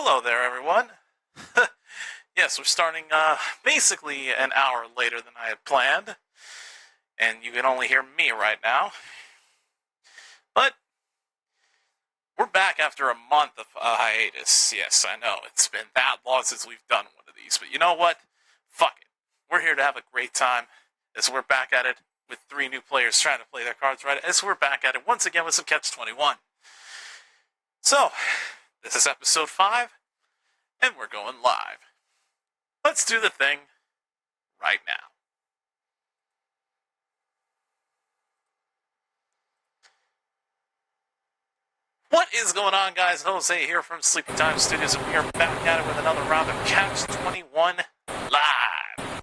Hello there, everyone. Yes, we're starting basically an hour later than I had planned, and you can only hear me right now. But we're back after a month of hiatus. Yes, I know, it's been that long since we've done one of these, but you know what? Fuck it. We're here to have a great time as we're back at it with 3 new players trying to play their cards right, as we're back at it once again with some Catch-21. So, this is episode 5, and we're going live. Let's do the thing right now. What is going on, guys? Jose here from Sleepy Time Studios, and we are back at it with another round of Catch-21 Live.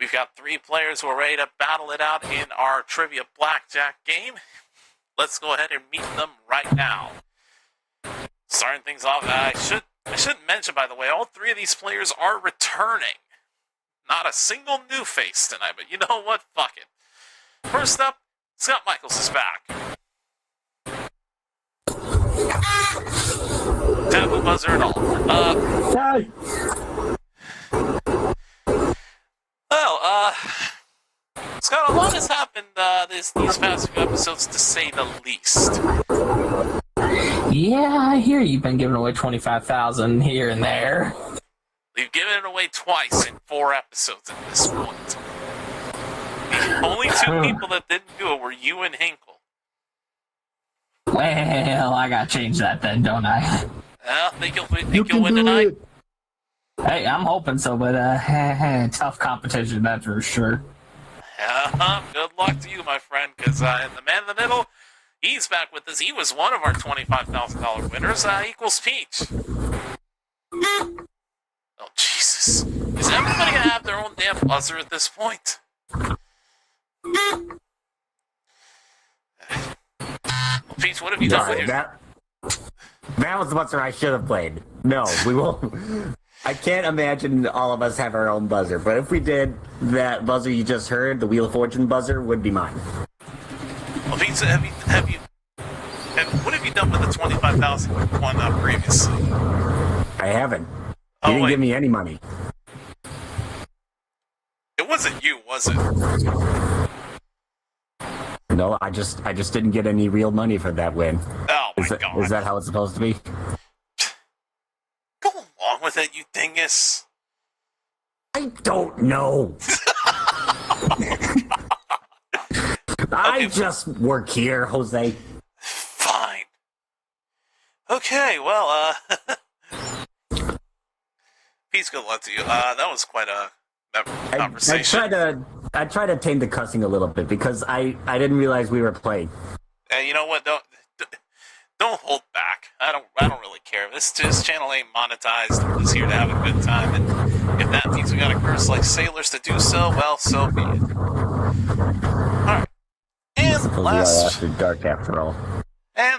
We've got 3 players who are ready to battle it out in our Trivia Blackjack game. Let's go ahead and meet them right now. Starting things off, I should mention, by the way, all 3 of these players are returning. Not a single new face tonight, but you know what? Fuck it. First up, Scott Michaels is back. Taboo buzzer and all. Scott, a lot has happened these past few episodes, to say the least. Yeah, I hear you've been giving away 25,000 here and there. We've given it away twice in 4 episodes at this point. The only 2 people that didn't do it were you and Hinkle. Well, I gotta change that then, don't I? Well, think you'll win tonight? Hey, I'm hoping so, but tough competition, that's for sure. Good luck to you, my friend, because the man in the middle, he's back with us. He was one of our $25,000 winners, Equals Peach. Oh, Jesus. Is everybody going to have their own damn buzzer at this point? Peach, what have you done with your... That was the buzzer I should have played. No, we won't. I can't imagine all of us have our own buzzer, but if we did, that buzzer you just heard, the Wheel of Fortune buzzer, would be mine. Well, Peach, what have you done with the 25,000 one previously? I haven't. You didn't give me any money. It wasn't you, was it? No, I just didn't get any real money for that win. Oh my God. Is that how it's supposed to be? Go along with it, you dingus. I don't know. I just work here, Jose. Fine. Okay, well, peace, good luck to you. That was quite a conversation. I try to tame the cussing a little bit because I didn't realize we were playing. And you know what? Don't hold back. I don't really care. This channel ain't monetized. We're just here to have a good time, and if that means we gotta curse like sailors to do so, well, so be it. Alright. And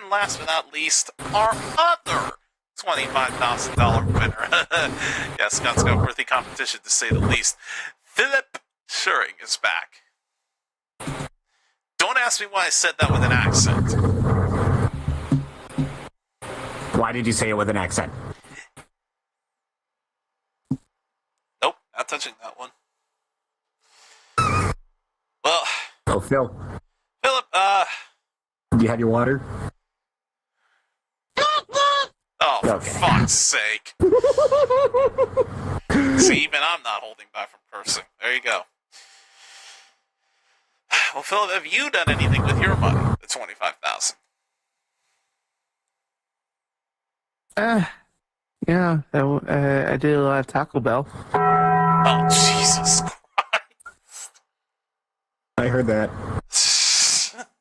last but not least, our other $25,000 winner. Yeah, Scott's got worthy competition, to say the least. Philip Schuring is back. Don't ask me why I said that with an accent. Why did you say it with an accent? Nope, not touching that one. Well... Oh, Phil. Philip, You had your water? Oh, for fuck's sake. See, even I'm not holding back from cursing. There you go. Well, Philip, have you done anything with your money, the $25,000? Yeah, I did a lot of Taco Bell. Oh, Jesus Christ. I heard that.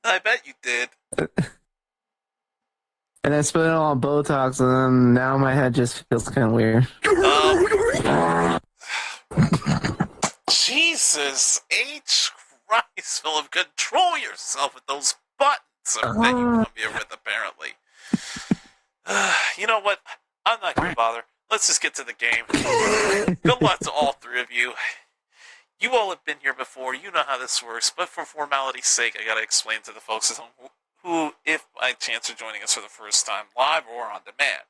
I bet you did. And I spent it all on Botox, and then now my head just feels kind of weird. Jesus H. Christ, Philip, control yourself with those buttons that you come here with, apparently. You know what? I'm not going to bother. Let's just get to the game. Good luck to all 3 of you. You all have been here before. You know how this works. But for formality's sake, I got to explain to the folks at home who, if by chance are joining us for the first time, live or on demand.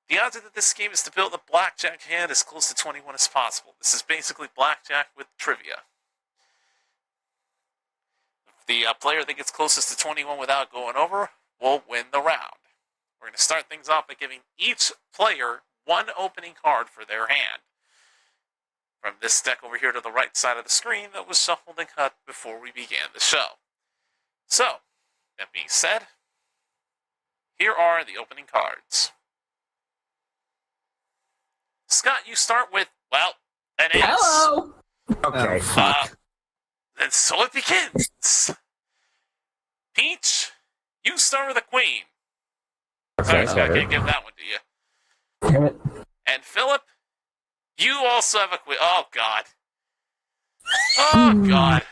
The odds that this game is to build a blackjack hand as close to 21 as possible. This is basically blackjack with trivia. The player that gets closest to 21 without going over will win the round. We're going to start things off by giving each player one opening card for their hand. From this deck over here to the right side of the screen that was shuffled and cut before we began the show. So, that being said, here are the opening cards. Scott, you start with, well, an ace. Hello. Okay. And so it begins. Peach, you start with a queen. Sorry, Scott, I can't give that one to you. Damn it. And Philip, you also have a queen. Oh, God. Oh, God.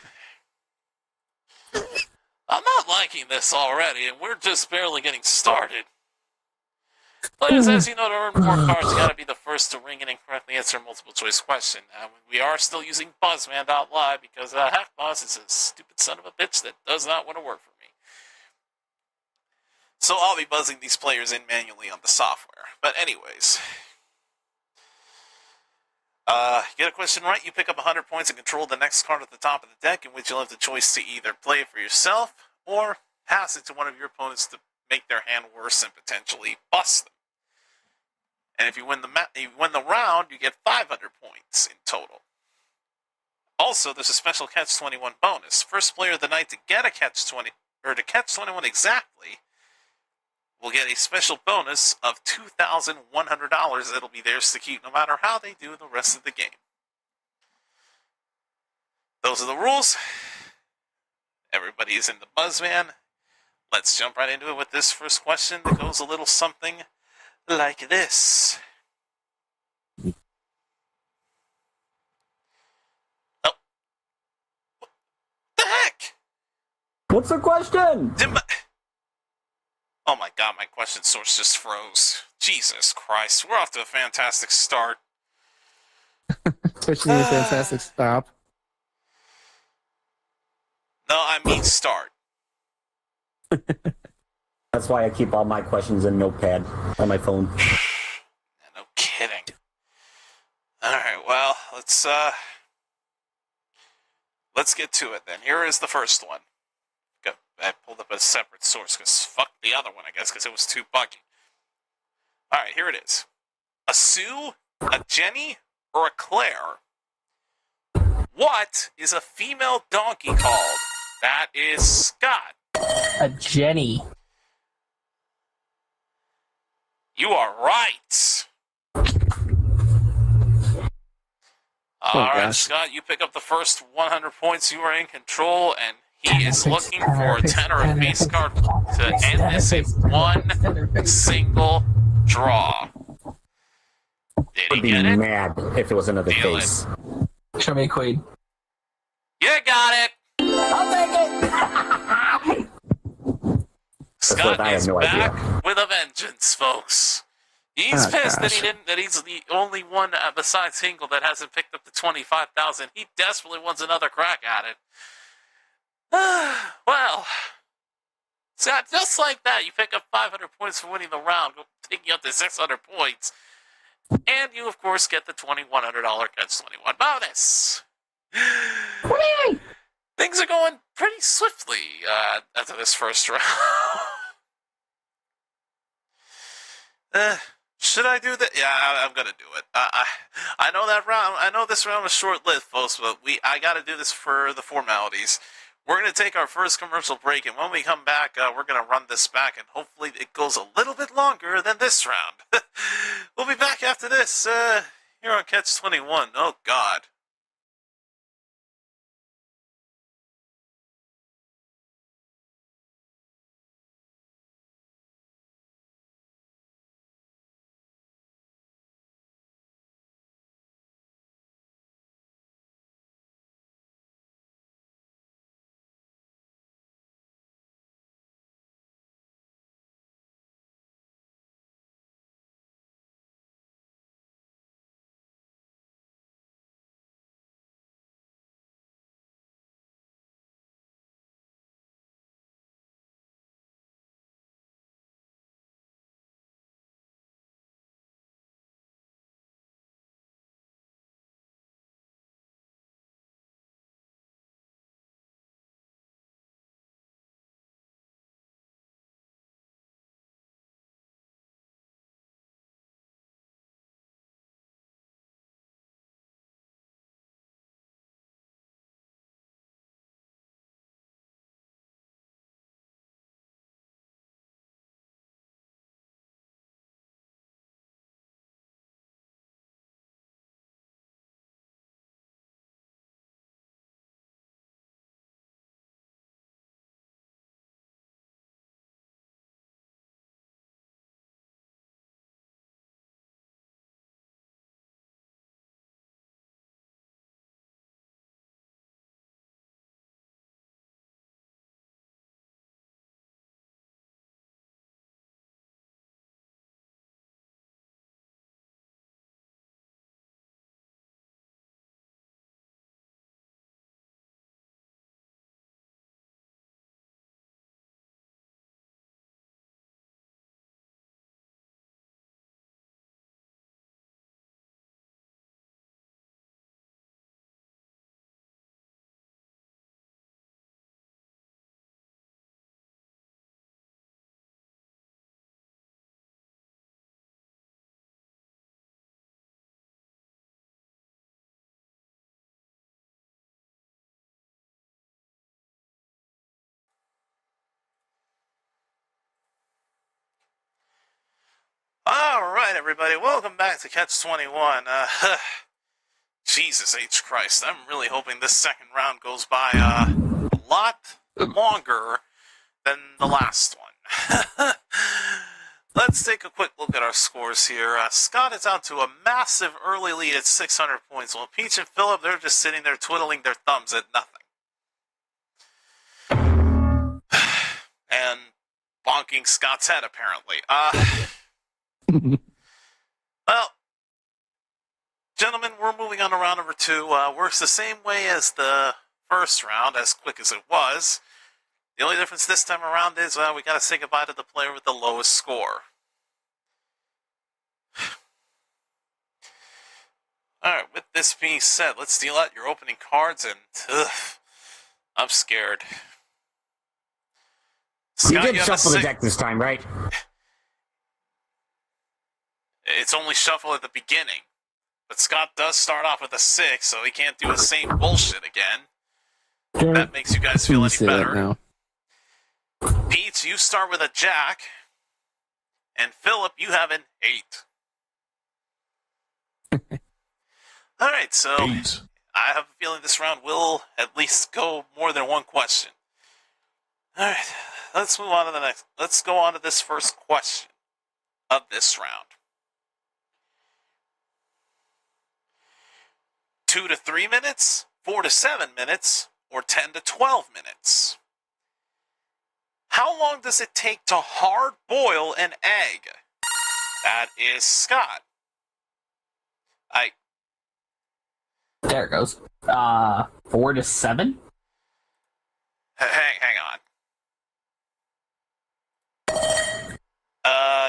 I'm not liking this already, and we're just barely getting started. Players, as you know, to earn more cards, you gotta be the first to ring and incorrectly answer a multiple choice question. We are still using Buzzman.live because Hackboss is a stupid son of a bitch that does not want to work for me. So I'll be buzzing these players in manually on the software. But anyways, get a question right, you pick up 100 points and control the next card at the top of the deck, in which you'll have the choice to either play it for yourself or pass it to one of your opponents to make their hand worse and potentially bust them. And if you win the round, you get 500 points in total. Also, there's a special Catch-21 bonus. First player of the night to get a Catch-20 or to catch 21 exactly will get a special bonus of $2,100 that'll be theirs to keep no matter how they do the rest of the game. Those are the rules. Everybody's in the Buzzman. Let's jump right into it with this first question that goes a little something like this. Oh. What the heck? What's the question? Oh my God, my question source just froze. Jesus Christ, we're off to a fantastic start. Twitch needs a fantastic stop. No, I mean start. That's why I keep all my questions in Notepad on my phone. No kidding. Alright, well, let's get to it then. Here is the first one. I pulled up a separate source because fuck the other one, I guess, because it was too buggy. Alright, here it is. A Sue, a Jenny, or a Claire? What is a female donkey called? That is Scott. A Jenny. You are right. Alright, gosh. Scott, you pick up the first 100 points. You are in control, and he is looking for a 10 or a face card to end this in one single draw. Did he I'd be get it? mad if it was another Deal face. Show me a queen. You got it! I'll take it. Scott I have is no back idea. with a vengeance, folks. He's Oh, pissed that gosh. that he's the only one besides Hinkle that hasn't picked up the 25,000. He desperately wants another crack at it. Well, Scott, just like that, you pick up 500 points for winning the round, taking you up to 600 points. And you, of course, get the $2,100 Catch-21 bonus. Things are going pretty swiftly after this first round. Should I do that? Yeah, I'm gonna do it. I know that round. I know this round was short-lived, folks, but I got to do this for the formalities. We're gonna take our first commercial break, and when we come back, we're gonna run this back, and hopefully it goes a little bit longer than this round. We'll be back after this here on Catch-21. Oh God. Alright, everybody, welcome back to Catch 21. Jesus H. Christ, I'm really hoping this second round goes by a lot longer than the last one. Let's take a quick look at our scores here. Scott is out to a massive early lead at 600 points, while Peach and Philip, they're just sitting there twiddling their thumbs at nothing. And bonking Scott's head, apparently. Well, gentlemen, we're moving on to round number 2. Works the same way as the first round, as quick as it was. The only difference this time around is we got to say goodbye to the player with the lowest score. Alright, with this being said, let's deal out your opening cards, and I'm scared. You Scott, did have shuffle the deck this time, right? It's only shuffle at the beginning. But Scott does start off with a 6, so he can't do the same bullshit again. That makes you guys feel any better. Now. Pete, you start with a Jack. And Philip, you have an 8. Alright, so I have a feeling this round will at least go more than one question. Alright, let's move on to the next. Let's go on to this first question of this round. 2 to 3 minutes, 4 to 7 minutes, or 10 to 12 minutes? How long does it take to hard boil an egg? That is Scott. There it goes. 4 to 7? Hang on.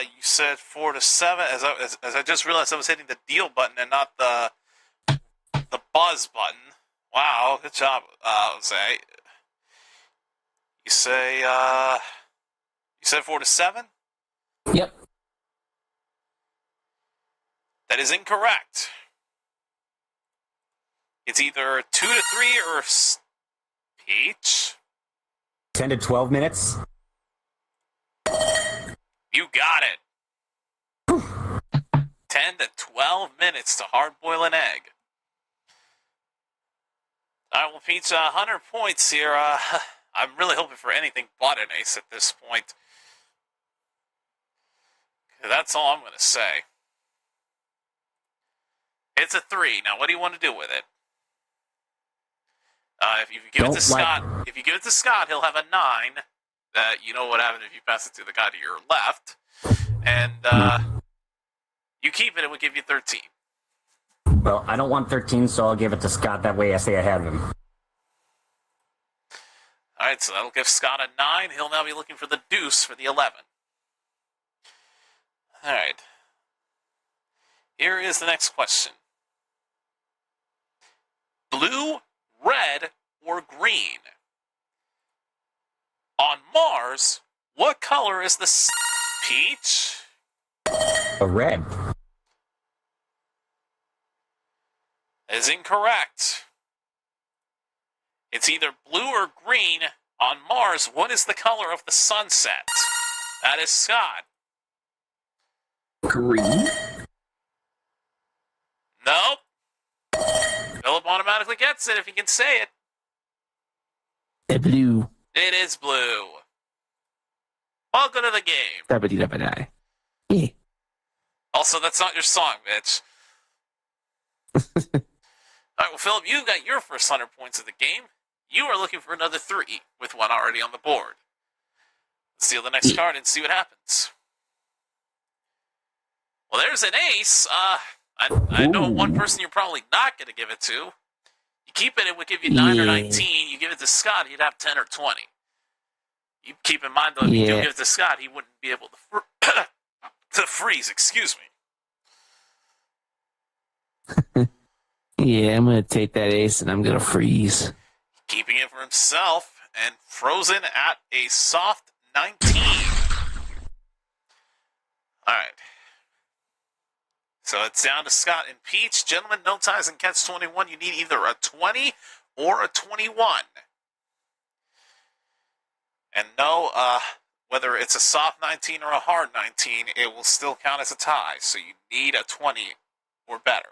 You said 4 to 7. As I just realized, I was hitting the deal button and not the buzz button. Wow, good job, Jose. You said 4 to 7? Yep. That is incorrect. It's either 2 to 3 or Peach. 10 to 12 minutes? You got it. 10 to 12 minutes to hard boil an egg. Alright, well, Peach, 100 points here. I'm really hoping for anything but an ace at this point. That's all I'm going to say. It's a 3. Now, what do you want to do with it? If you give it to Scott, he'll have a 9. You know what happens if you pass it to the guy to your left. And you keep it, it would give you 13. Well, I don't want 13, so I'll give it to Scott. That way I stay ahead of him. Alright, so that'll give Scott a 9. He'll now be looking for the deuce for the 11. Alright. Here is the next question. Blue, red, or green? On Mars, what color is the Peach? A red. That is incorrect. It's either blue or green. On Mars, what is the color of the sunset? That is Scott. Green? Nope. Philip automatically gets it if he can say it. The blue. It is blue. Welcome to the game. Da-ba-dee-da-ba-die. Yeah. Also, that's not your song, bitch. Alright, well, Philip, you got your first 100 points of the game. You are looking for another 3, with one already on the board. Let's deal the next card and see what happens. Well, there's an ace. I know one person you're probably not going to give it to. You keep it, it would give you 9 or 19. You give it to Scott, he'd have 10 or 20. You keep in mind, though, if you do give it to Scott, he wouldn't be able to, to freeze, excuse me. Yeah, I'm going to take that ace and I'm going to freeze. Keeping it for himself and frozen at a soft 19. Alright. So it's down to Scott and Peach. Gentlemen, no ties in Catch 21. You need either a 20 or a 21. And no, whether it's a soft 19 or a hard 19, it will still count as a tie. So you need a 20 or better.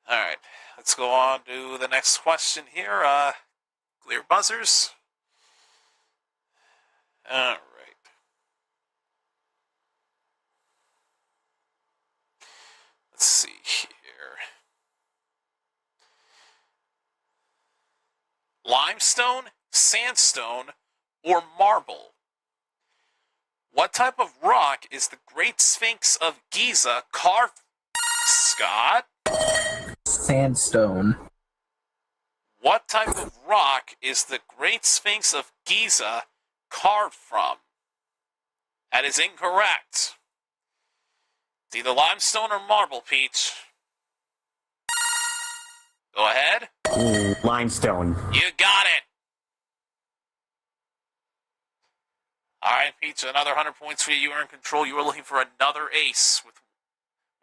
All right, let's go on to the next question here. Clear buzzers. All right. Let's see here. Limestone, sandstone, or marble? What type of rock is the Great Sphinx of Giza carved? Scott? Sandstone. What type of rock is the Great Sphinx of Giza carved from? That is incorrect. It's either limestone or marble, Peach. Go ahead. Limestone. You got it. All right, Peach, another 100 points for you. You are in control. You are looking for another ace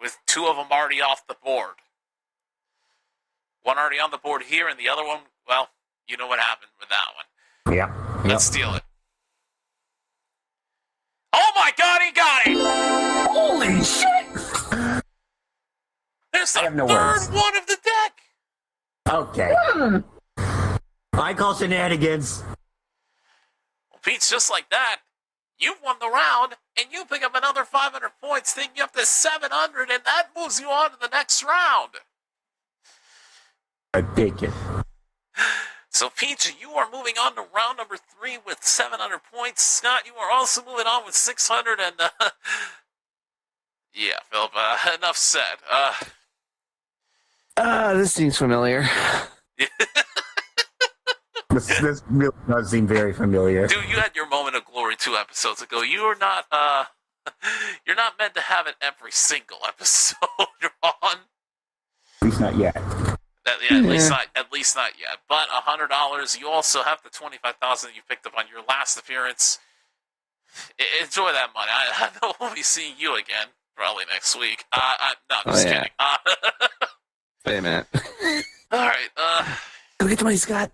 with two of them already off the board. One already on the board here, and the other one, well, you know what happened with that one. Yep. Let's steal it. Oh my God, he got it! Holy shit! There's the I have no third words. one of the deck. Okay. I call shenanigans. Well, Pete's just like that. You won the round, and you pick up another 500 points, taking you up to 700, and that moves you on to the next round. I take it. So, Peach, you are moving on to round number 3 with 700 points. Scott, you are also moving on with 600, and, yeah, Philip, enough said. This seems familiar. This really does seem very familiar. Dude, you had your moment of glory 2 episodes ago. You are not, you're not meant to have it every single episode, Ron. At least not yet. At least not yet. But $100. You also have the $25,000 you picked up on your last appearance. Enjoy that money. I know we'll be seeing you again probably next week. No, I'm just kidding. Wait a minute. All right. Go get the money, Scott.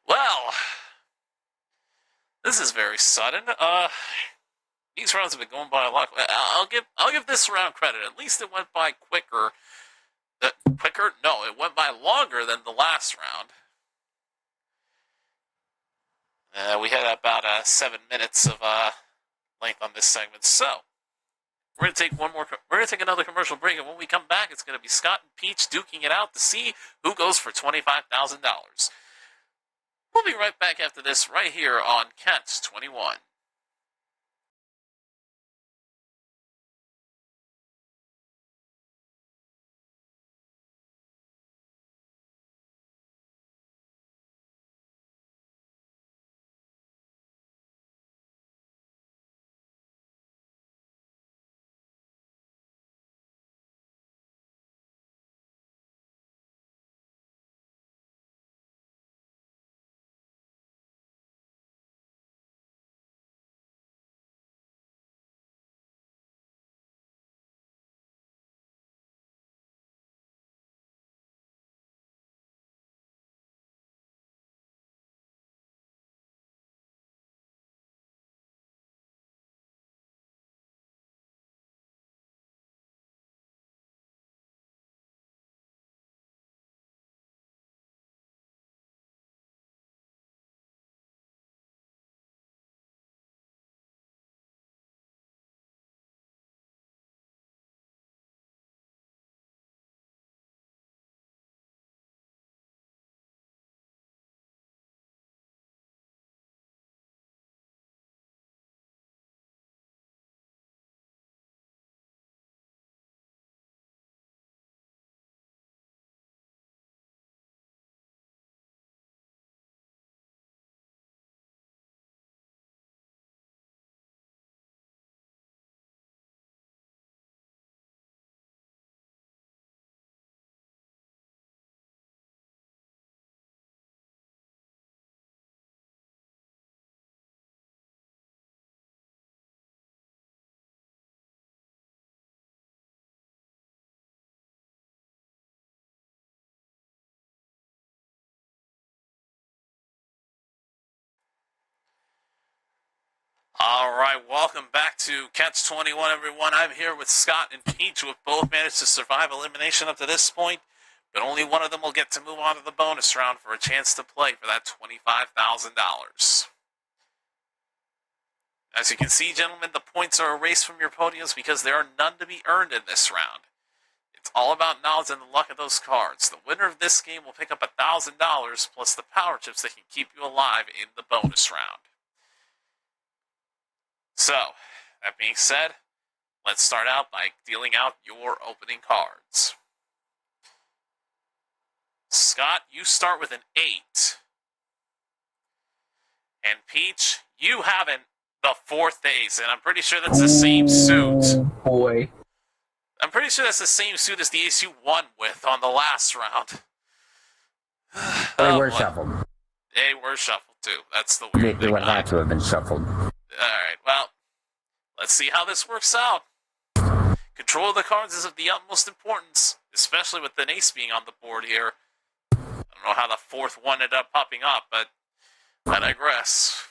Well, this is very sudden. These rounds have been going by a lot. I'll give this round credit. At least it went by quicker. Quicker? No, it went by longer than the last round. We had about 7 minutes of length on this segment, so we're gonna take We're gonna take another commercial break, and when we come back, it's gonna be Scott and Peach duking it out to see who goes for $25,000. We'll be right back after this, right here on Catch 21. All right, welcome back to Catch 21, everyone. I'm here with Scott and Peach, who have both managed to survive elimination up to this point, but only one of them will get to move on to the bonus round for a chance to play for that $25,000. As you can see, gentlemen, the points are erased from your podiums because there are none to be earned in this round. It's all about knowledge and the luck of those cards. The winner of this game will pick up $1,000 plus the power chips that can keep you alive in the bonus round. So, that being said, let's start out by dealing out your opening cards. Scott, you start with an 8. And Peach, you have the 4th ace, and I'm pretty sure that's the same suit. Oh, boy. I'm pretty sure that's the same suit as the ace you won with on the last round. They were shuffled. They were shuffled, too. That's the They weird thing. would have to have been shuffled. Alright, well, let's see how this works out. Control of the cards is of the utmost importance, especially with an ace being on the board here. I don't know how the 4th one ended up popping up, but I digress.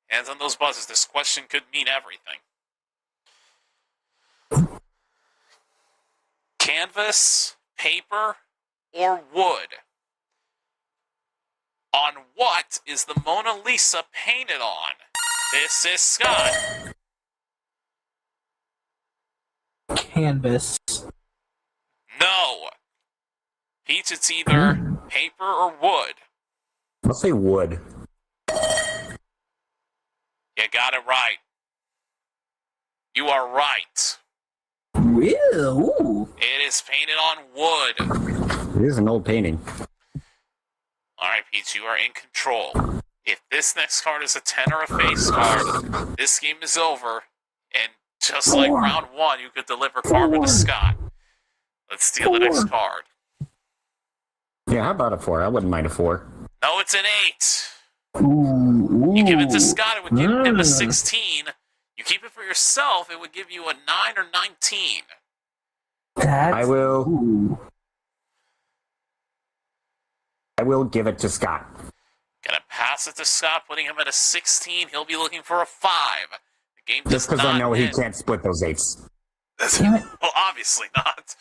Hands on those buzzers. This question could mean everything. Canvas, paper, or wood? On what is the Mona Lisa painted on? This is Scott. Canvas. No. Peach, it's either paper or wood. I'll say wood. You got it right. You are right. Ooh. It is painted on wood. It is an old painting. Alright, Peach, you are in control. If this next card is a 10 or a face card, this game is over. And just like round 1, you could deliver karma to Scott. Let's steal the next card. Yeah, how about a 4? I wouldn't mind a 4. No, it's an 8. Ooh. You give it to Scott, it would give him a 16. You keep it for yourself, it would give you a 9 or 19. I will. Ooh. I will give it to Scott. Gonna pass it to Scott, putting him at a 16. He'll be looking for a 5. The game does Just because not I know he end. can't split those 8s. Damn it. Well, obviously not.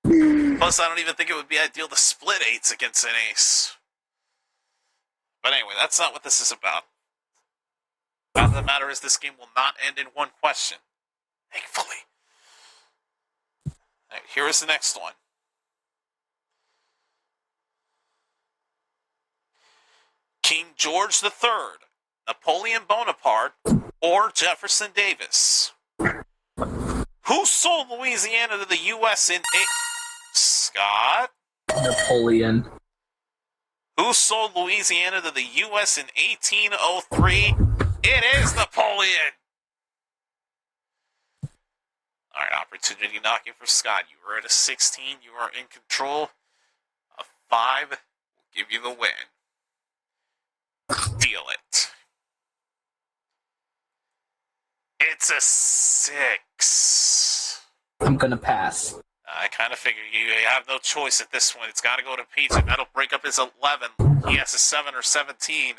Plus, I don't even think it would be ideal to split 8s against an ace. But anyway, that's not what this is about. The fact of the matter is, this game will not end in one question. Thankfully. All right, here is the next one. King George III, Napoleon Bonaparte, or Jefferson Davis? Who sold Louisiana to the U.S. in Scott? Napoleon. Who sold Louisiana to the U.S. in 1803? It is Napoleon! Alright, opportunity knocking for Scott. You were at a 16. You are in control. A 5 will give you the win. Deal it. It's a 6. I'm gonna pass. I kind of figured you have no choice at this point. It's got to go to Peach, and that'll break up his 11. He has a 7 or 17.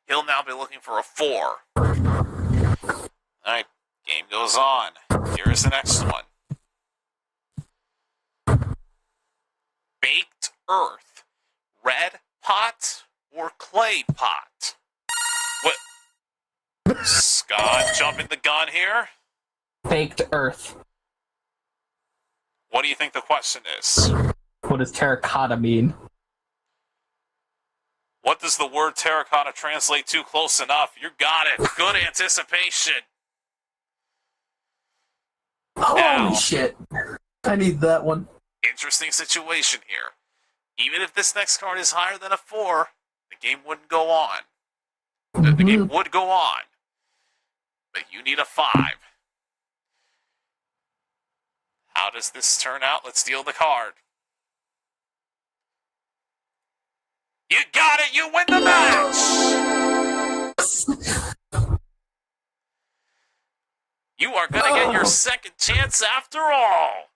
He'll now be looking for a 4. Alright, game goes on. Here's the next one. Baked earth. Red pot or clay pot? What? Scott jumping the gun here? Baked earth. What do you think the question is? What does terracotta mean? What does the word terracotta translate to? Close enough. You got it. Good anticipation. Holy Now, shit. I need that one. interesting situation here. Even if this next card is higher than a 4, the game wouldn't go on. The game would go on. But you need a 5. How does this turn out? Let's deal the card. You got it! You win the match! You are gonna get your second chance after all!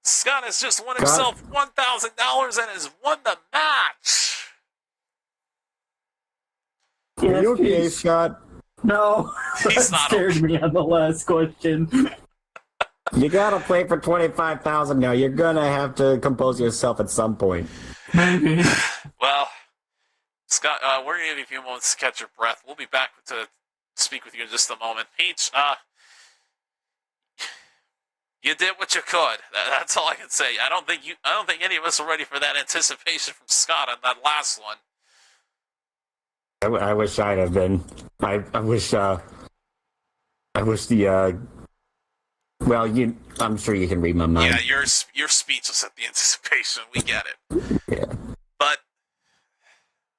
Scott has just won himself $1,000 and has won the match! Are you okay, Peach. Scott? No, He's that not scared me on the last question. You gotta play for 25,000 now. You're gonna have to compose yourself at some point. Maybe. Well, Scott, we're going to give you a few moments to catch your breath. We'll be back to speak with you in just a moment. Peach, you did what you could. That's all I can say. I don't think any of us are ready for that anticipation from Scott on that last one. I wish I'd have been. I wish the. Well, I'm sure you can read my mind. Yeah, you're speechless at the anticipation. We get it. Yeah. But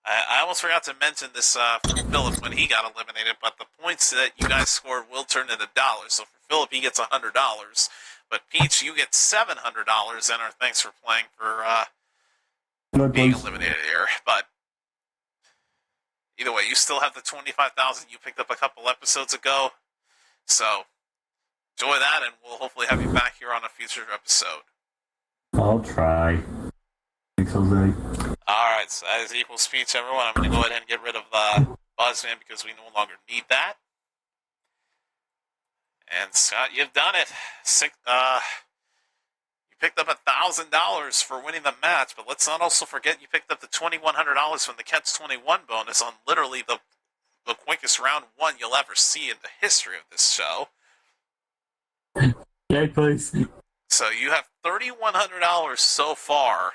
I almost forgot to mention this for Philip when he got eliminated. But the points that you guys scored will turn into dollars. So for Philip, he gets $100. But Peach, you get $700. And our thanks for playing for being eliminated here. But either way, you still have the 25,000 you picked up a couple episodes ago. So enjoy that, and we'll hopefully have you back here on a future episode. I'll try. Thanks, Jose. Alright, so that is equal speech, everyone. I'm going to go ahead and get rid of Buzzman because we no longer need that. And Scott, you've done it. You picked up $1,000 for winning the match, but let's not also forget you picked up the $2,100 from the Catch 21 bonus on literally the quickest round one you'll ever see in the history of this show. Yay, please. So you have $3,100 so far.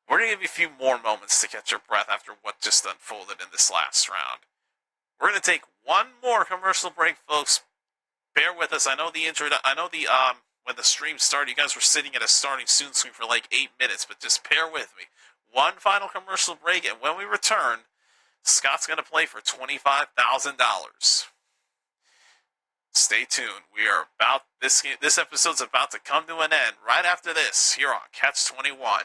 We're going to give you a few more moments to catch your breath after what just unfolded in this last round. We're going to take one more commercial break, folks. Bear with us. I know when the stream started, you guys were sitting at a starting soon screen for like 8 minutes, but just bear with me. One final commercial break, and when we return, Scott's going to play for $25,000. Stay tuned. This episode's about to come to an end right after this here on Catch 21.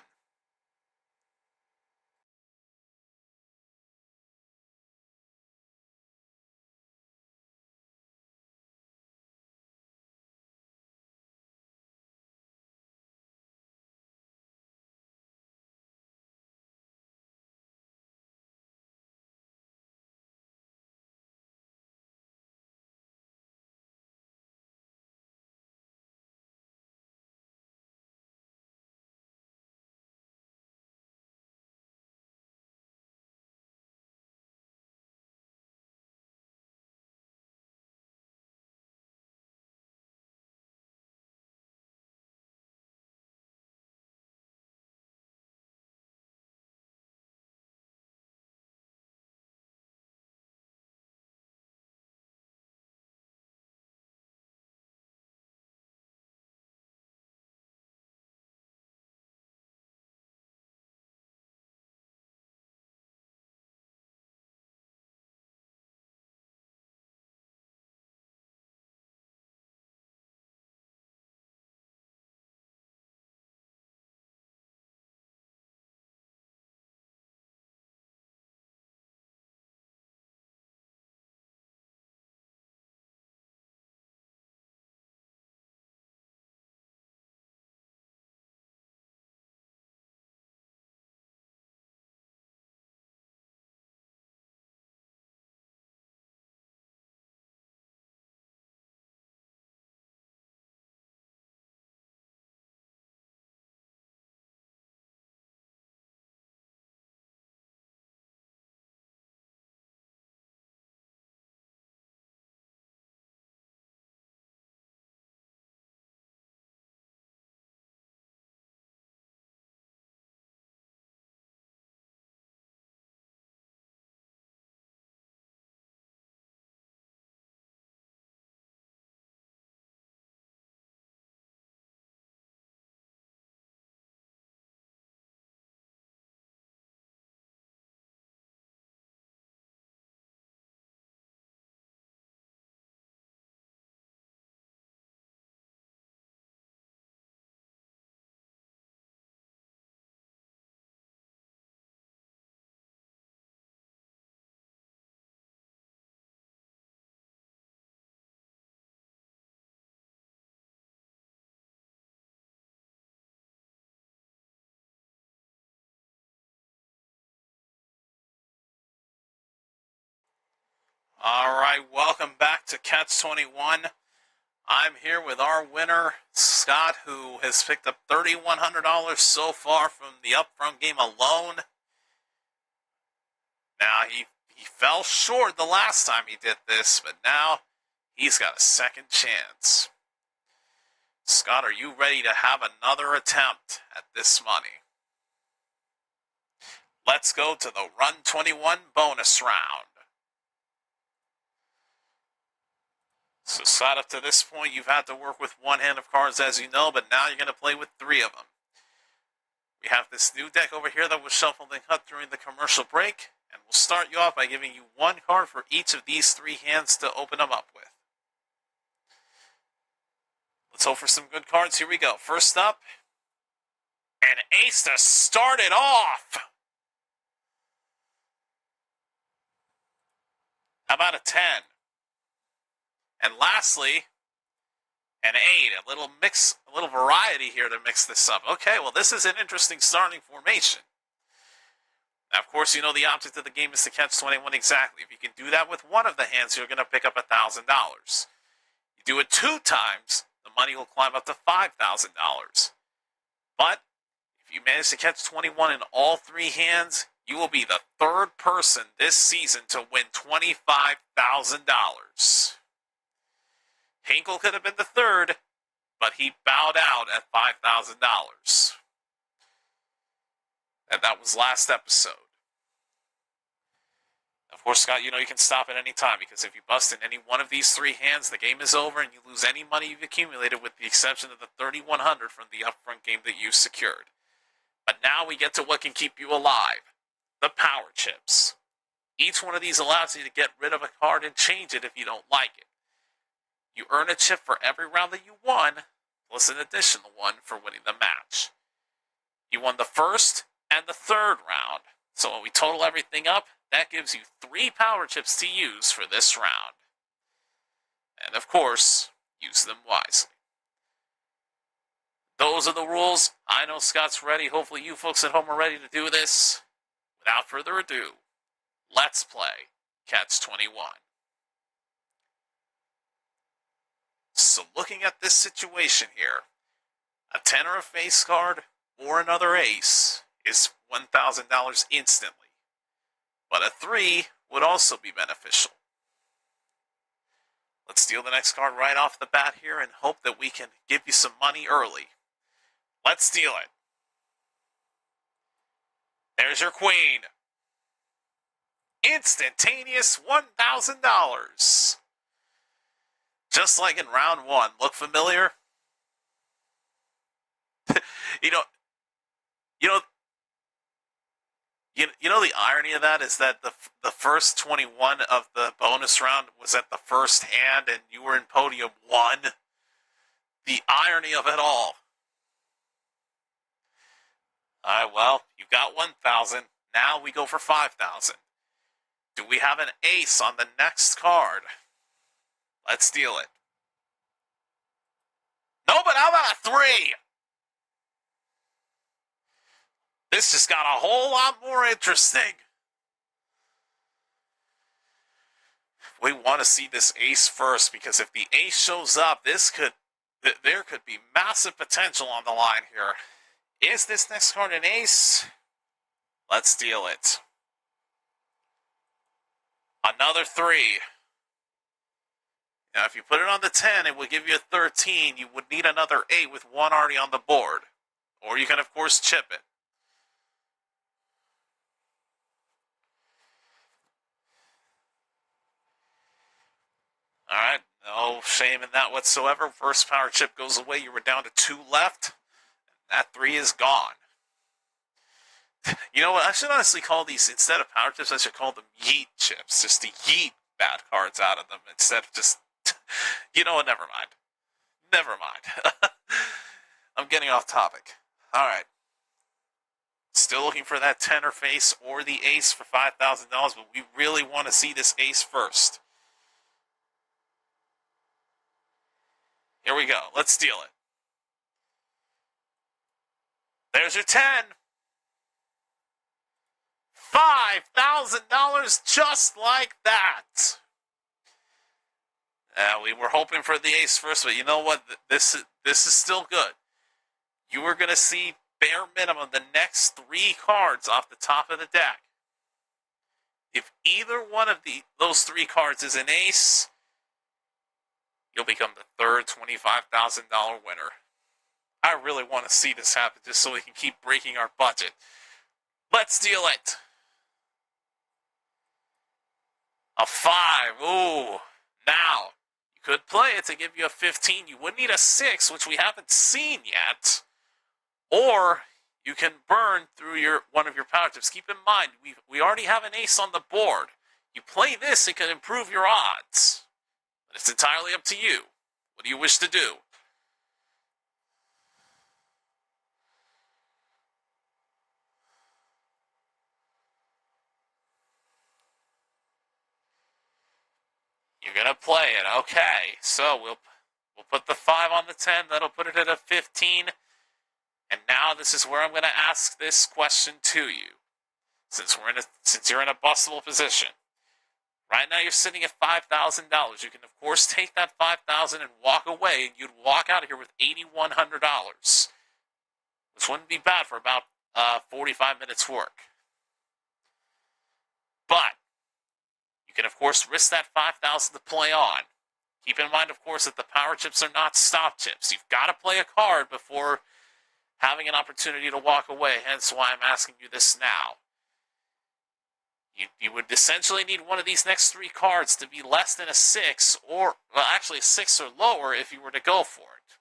All right, welcome back to Catch 21. I'm here with our winner, Scott, who has picked up $3,100 so far from the upfront game alone. Now, he fell short the last time he did this, but now he's got a second chance. Scott, are you ready to have another attempt at this money? Let's go to the Run 21 bonus round. So, Scott, up to this point, you've had to work with one hand of cards, as you know, but now you're going to play with three of them. We have this new deck over here that was shuffled and cut during the commercial break, and we'll start you off by giving you one card for each of these three hands to open them up with. Let's hope for some good cards. Here we go. First up, an ace to start it off. How about a 10? And lastly, an 8. A little mix, a little variety here to mix this up. Okay, well, this is an interesting starting formation. Now, of course, you know the object of the game is to catch 21 exactly. If you can do that with one of the hands, you're going to pick up $1,000. You do it 2 times, the money will climb up to $5,000. But if you manage to catch 21 in all 3 hands, you will be the 3rd person this season to win $25,000. Hinkle could have been the 3rd, but he bowed out at $5,000. And that was last episode. Of course, Scott, you know you can stop at any time, because if you bust in any one of these 3 hands, the game is over and you lose any money you've accumulated, with the exception of the $3,100 from the upfront game that you secured. But now we get to what can keep you alive. The power chips. Each one of these allows you to get rid of a card and change it if you don't like it. You earn a chip for every round that you won, plus an additional one for winning the match. You won the first and the 3rd round, so when we total everything up, that gives you 3 power chips to use for this round. And of course, use them wisely. Those are the rules. I know Scott's ready. Hopefully you folks at home are ready to do this. Without further ado, let's play Catch 21. So looking at this situation here, a 10 or a face card or another ace is $1,000 instantly. But a 3 would also be beneficial. Let's deal the next card right off the bat here and hope that we can give you some money early. Let's deal it. There's your queen. Instantaneous $1,000. Just like in round 1. Look familiar? You know the irony of that is that the first 21 of the bonus round was at the first hand and you were in podium 1. The irony of it all. Alright, well, you got 1,000. Now we go for 5,000. Do we have an ace on the next card? Let's deal it. No, but how about a 3? This just got a whole lot more interesting. We want to see this ace first, because if the ace shows up, there could be massive potential on the line here. Is this next card an ace? Let's deal it. Another 3. Now, if you put it on the 10, it would give you a 13. You would need another 8 with 1 already on the board. Or you can, of course, chip it. Alright, no shame in that whatsoever. First power chip goes away. You were down to 2 left. That 3 is gone. You know what? I should honestly call these, instead of power chips, I should call them yeet chips. Just to yeet bad cards out of them instead of just... You know what? Never mind. Never mind. I'm getting off topic. Alright. Still looking for that 10 or face or the ace for $5,000, but we really want to see this ace first. Here we go. Let's deal it. There's your 10. $5,000 just like that. We were hoping for the ace first, but you know what? This is still good. You are going to see bare minimum the next 3 cards off the top of the deck. If either one of those 3 cards is an ace, you'll become the third $25,000 winner. I really want to see this happen just so we can keep breaking our budget. Let's deal it. A 5. Ooh. Now, you could play it to give you a 15. You would need a 6, which we haven't seen yet. Or you can burn through one of your power chips. Keep in mind, we already have an ace on the board. You play this, it could improve your odds. But it's entirely up to you. What do you wish to do? You're going to play it. Okay. So we'll put the 5 on the 10. That'll put it at a 15. And now this is where I'm going to ask this question to you. Since you're in a bustable position. Right now you're sitting at $5,000. You can of course take that $5,000 and walk away, and you'd walk out of here with $8,100. Which wouldn't be bad for about 45 minutes work. But you can, of course, risk that $5,000 to play on. Keep in mind, of course, that the power chips are not stop chips. You've got to play a card before having an opportunity to walk away, hence why I'm asking you this now. You would essentially need one of these next 3 cards to be less than a 6, or, well, actually a 6 or lower if you were to go for it.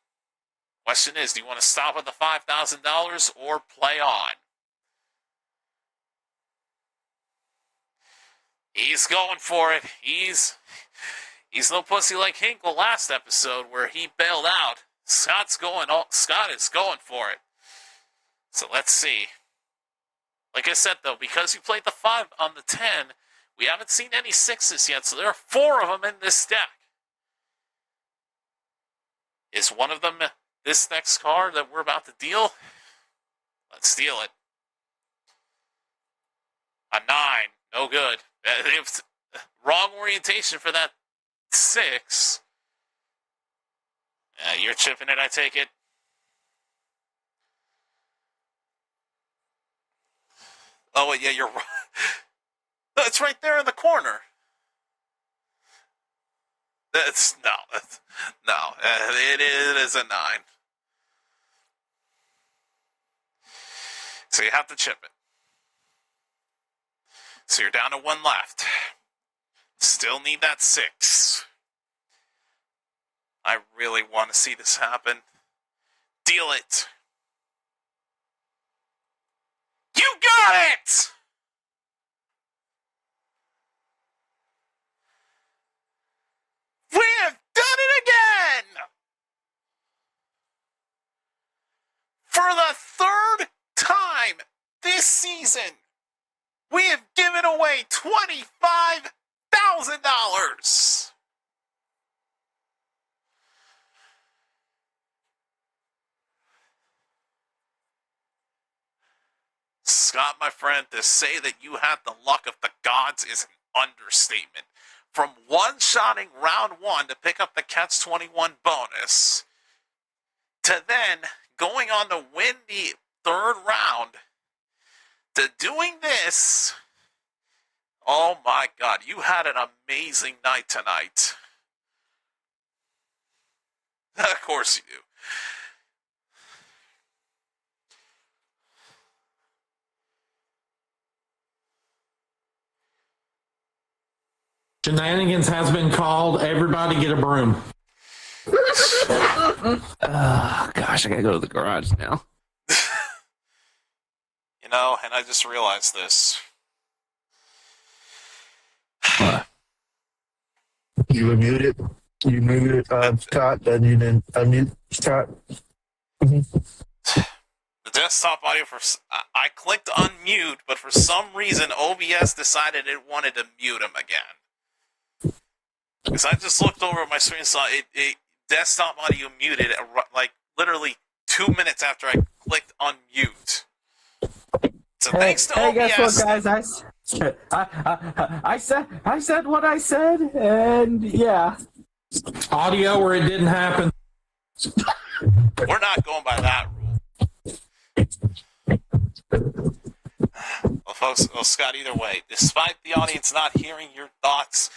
Question is, do you want to stop at the $5,000 or play on? He's going for it. He's no pussy like Hinkle last episode where he bailed out. Scott is going for it. So let's see. Like I said, though, because you played the 5 on the 10, we haven't seen any 6s yet, so there are 4 of them in this deck. Is one of them this next card that we're about to deal? Let's deal it. A 9. No good. Wrong orientation for that 6. You're chipping it, I take it. Oh, yeah, you're right. It's right there in the corner. It is a 9. So you have to chip it. So you're down to 1 left. Still need that 6. I really want to see this happen. Deal it. You got it! We have done it again! For the 3rd time this season, we have given away $25,000! Scott, my friend, to say that you had the luck of the gods is an understatement. From one-shotting round 1 to pick up the Catch-21 bonus, to then going on to win the 3rd round, to doing this, oh my God, you had an amazing night tonight. Of course you do. Shenanigans has been called. Everybody get a broom. Oh, gosh, I gotta go to the garage now. You know, and I just realized this. What? You were muted. You muted Scott, then you didn't unmute Scott. The desktop audio I clicked unmute, but for some reason OBS decided it wanted to mute him again. Because I just looked over at my screen and saw it desktop audio muted like literally 2 minutes after I clicked unmute. So thanks to OBS. Guess what, guys? I said what I said, and yeah. Audio or it didn't happen. We're not going by that rule. Well, folks, Scott, either way, despite the audience not hearing your thoughts,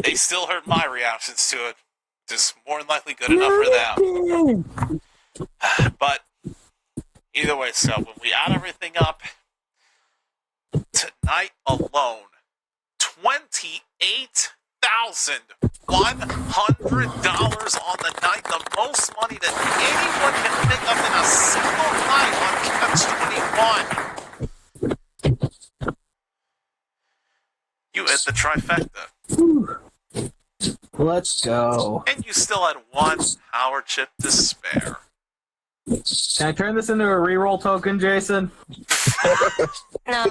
they still heard my reactions to it. Just more than likely good enough for them. But either way, so when we add everything up, tonight alone, $28,100 on the night, the most money that anyone can pick up in a single night on Catch 21. You hit the trifecta. Let's go. And you still had one power chip to spare. Can I turn this into a reroll token, Jason? No.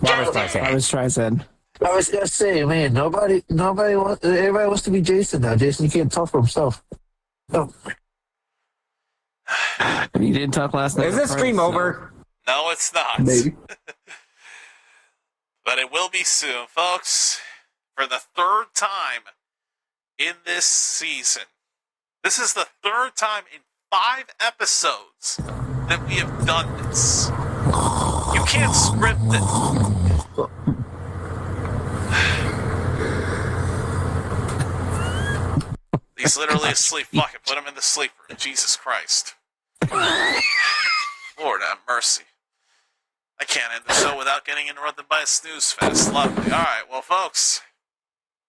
Barbara's Streisand. I was gonna say, man, nobody wants. Everybody wants to be Jason now. Jason, he can't talk for himself. No. You didn't talk last night. Is this stream over? No, it's not. Maybe. But it will be soon, folks. For the third time in this season. This is the third time in 5 episodes that we have done this. You can't script it. He's literally asleep. Fuck it, put him in the sleeper. Jesus Christ. Lord have mercy. I can't end the show without getting interrupted by a snooze fest. Lovely. Alright, well, folks,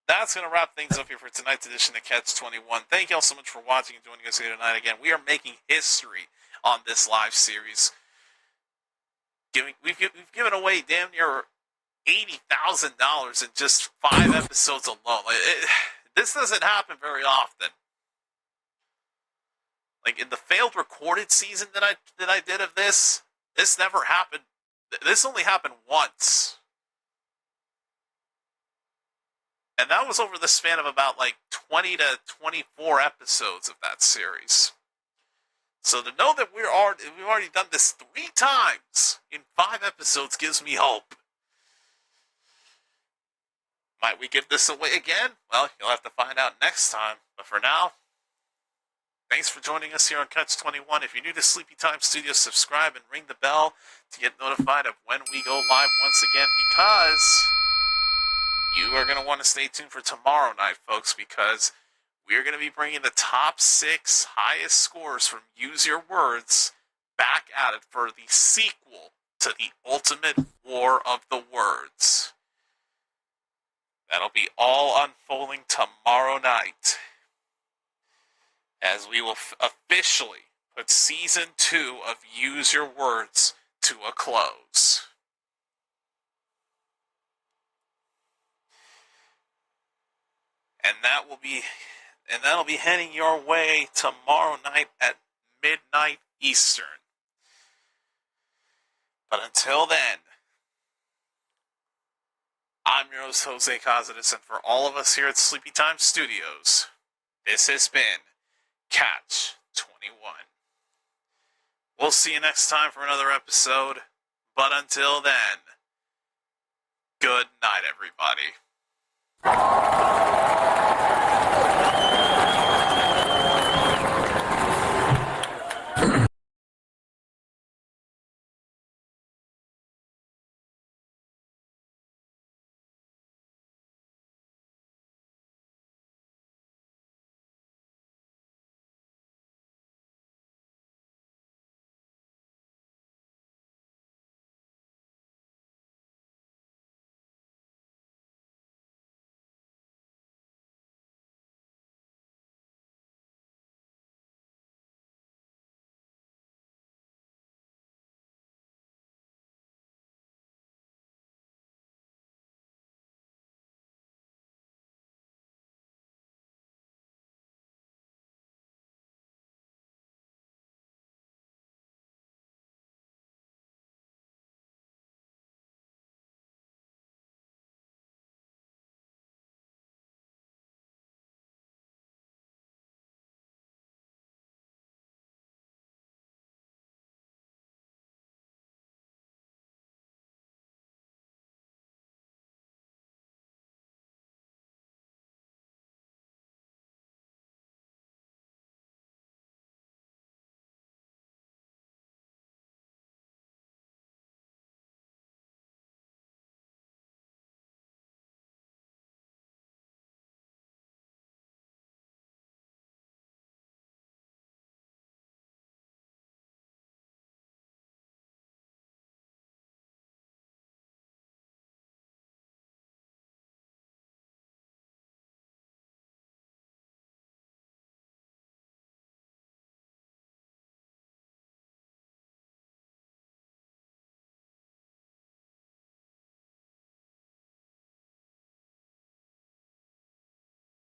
that's going to wrap things up here for tonight's edition of Catch 21. Thank you all so much for watching and joining us here tonight. Again, we are making history on this live series. We've given away damn near $80,000 in just 5 episodes alone. This doesn't happen very often. Like in the failed recorded season that I did of this never happened. This only happened once. And that was over the span of about like 20 to 24 episodes of that series. So to know that we've already done this 3 times in 5 episodes gives me hope. Might we give this away again? Well, you'll have to find out next time. But for now, thanks for joining us here on Catch 21. If you're new to Sleepy Time Studios, subscribe and ring the bell to get notified of when we go live once again, because you are going to want to stay tuned for tomorrow night, folks, because we're going to be bringing the top 6 highest scores from Use Your Words back at it for the sequel to the Ultimate War of the Words. That'll be all unfolding tomorrow night, as we will officially put Season 2 of Use Your Words to a close. And that'll be heading your way tomorrow night at midnight Eastern. But until then, I'm your host, Jose Cosades, and for all of us here at Sleepy Time Studios, this has been Catch 21. We'll see you next time for another episode, but until then, good night, everybody.